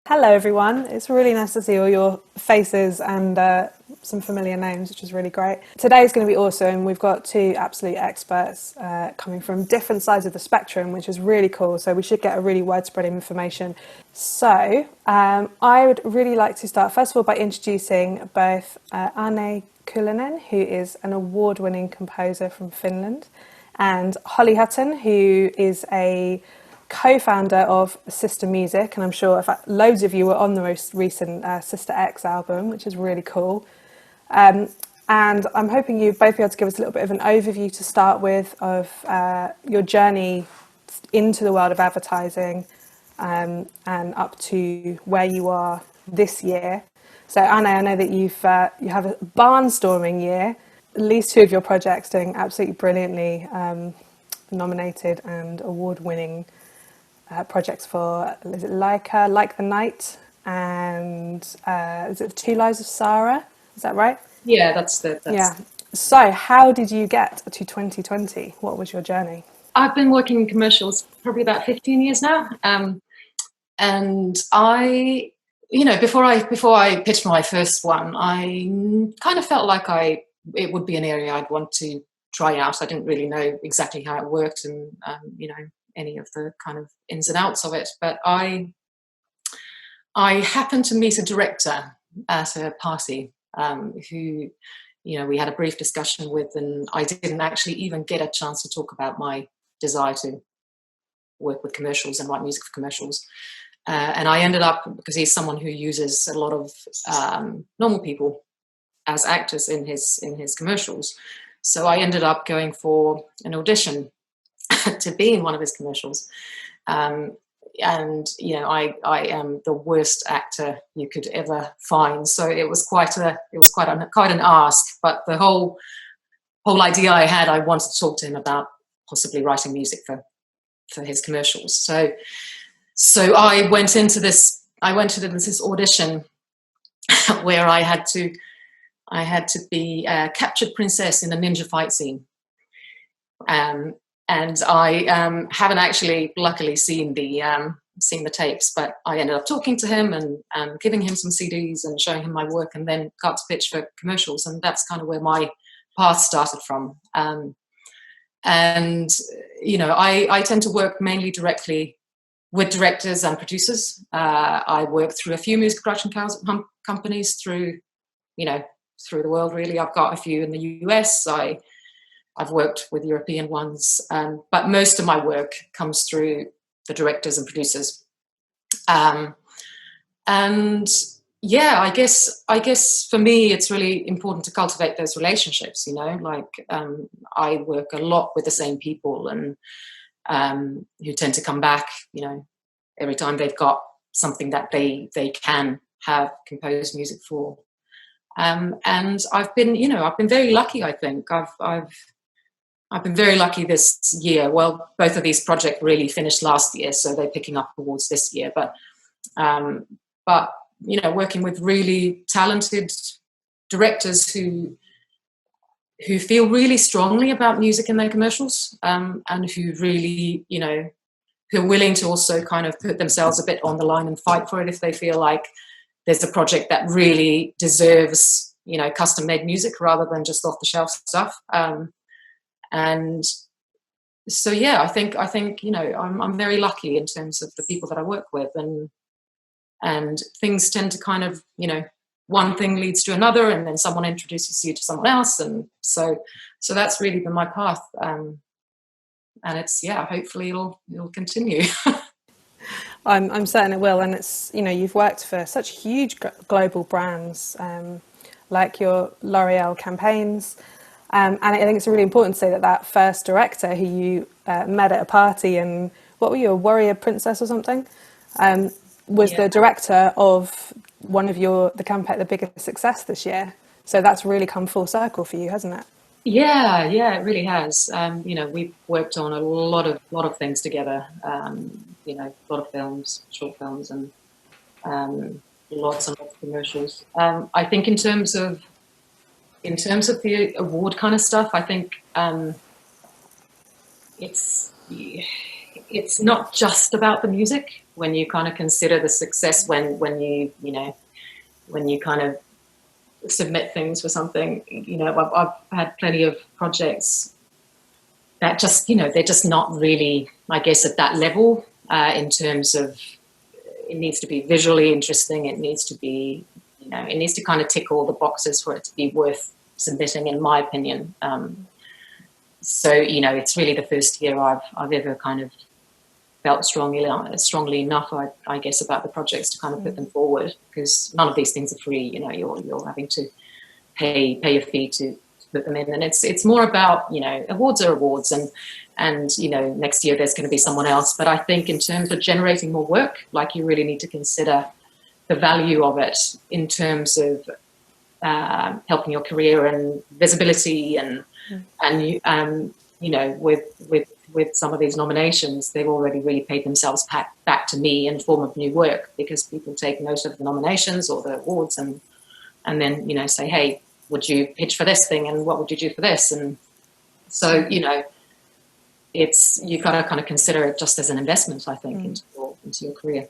Hello, everyone. It's really nice to see all your faces and some familiar names, which is really great. Today's going to be awesome. We've got two absolute experts coming from different sides of the spectrum, which is really cool. So we should get a really widespread information. So I would really like to start, first of all, by introducing both Anné Kulonen, who is an award-winning composer from Finland, and Hollie Hutton, who is a co-founder of Sister Music, and I'm sure in fact, loads of you were on the most recent Sister X album, which is really cool. And I'm hoping you both be able to give us a little bit of an overview to start with of your journey into the world of advertising and up to where you are this year. So Anne, I know that you have a barnstorming year. At least two of your projects doing absolutely brilliantly, nominated and award-winning projects for, is it Like the Night, and is it The Two Lives of Sarah? Is that right? Yeah, that's. Yeah. So how did you get to 2020? What was your journey? I've been working in commercials probably about 15 years now, and before I pitched my first one, I kind of felt like it would be an area I'd want to try out. I didn't really know exactly how it worked, and any of the kind of ins and outs of it, but I happened to meet a director at a party who we had a brief discussion with, and I didn't actually even get a chance to talk about my desire to work with commercials and write music for commercials, and I ended up, because he's someone who uses a lot of normal people as actors in his commercials, so I ended up going for an audition to be in one of his commercials, and I am the worst actor you could ever find. So it was quite an ask. But the whole idea I had, I wanted to talk to him about possibly writing music for his commercials. So I went into this audition where I had to be a captured princess in a ninja fight scene. And I haven't actually, luckily, seen the tapes, but I ended up talking to him and giving him some CDs and showing him my work, and then got to pitch for commercials, and that's kind of where my path started from. I tend to work mainly directly with directors and producers. I work through a few music production companies through the world. Really, I've got a few in the US. I've worked with European ones, but most of my work comes through the directors and producers. I guess for me, it's really important to cultivate those relationships. I work a lot with the same people, and who tend to come back, every time they've got something that they can have composed music for. And I've been very lucky. I think I've been very lucky this year. Well, both of these projects really finished last year, so they're picking up awards this year. But working with really talented directors who feel really strongly about music in their commercials, and who really, who are willing to also kind of put themselves a bit on the line and fight for it if they feel like there's a project that really deserves, custom-made music rather than just off-the-shelf stuff. And so, I think I'm very lucky in terms of the people that I work with, and things tend to kind of, one thing leads to another, and then someone introduces you to someone else, and so that's really been my path, and it's hopefully it'll continue. I'm certain it will, and it's you've worked for such huge global brands, like your L'Oreal campaigns. And I think it's really important to say that first director who you met at a party, and what were you, a warrior princess or something, was the director of one of the campaign, the biggest success this year. So that's really come full circle for you, hasn't it? Yeah, it really has. We've worked on a lot of things together. A lot of films, short films, and lots of commercials. I think in terms of the award kind of stuff, I think it's it's not just about the music when you kind of consider the success when you kind of submit things for something. I've had plenty of projects that just, they're just not really, I guess, at that level in terms of it needs to be visually interesting. It needs to be, it needs to kind of tick all the boxes for it to be worth submitting, in my opinion. So, it's really the first year I've ever kind of felt strongly enough, I guess, about the projects to kind of put them forward, because none of these things are free. You're having to pay a fee to put them in, and it's more about, awards are awards, and next year there's going to be someone else. But I think in terms of generating more work, like, you really need to consider the value of it in terms of helping your career and visibility, and with some of these nominations, they've already really paid themselves back to me in the form of new work, because people take note of the nominations or the awards and then, say, hey, would you pitch for this thing, and what would you do for this? And so, it's, you've got to kind of consider it just as an investment, I think, into your career.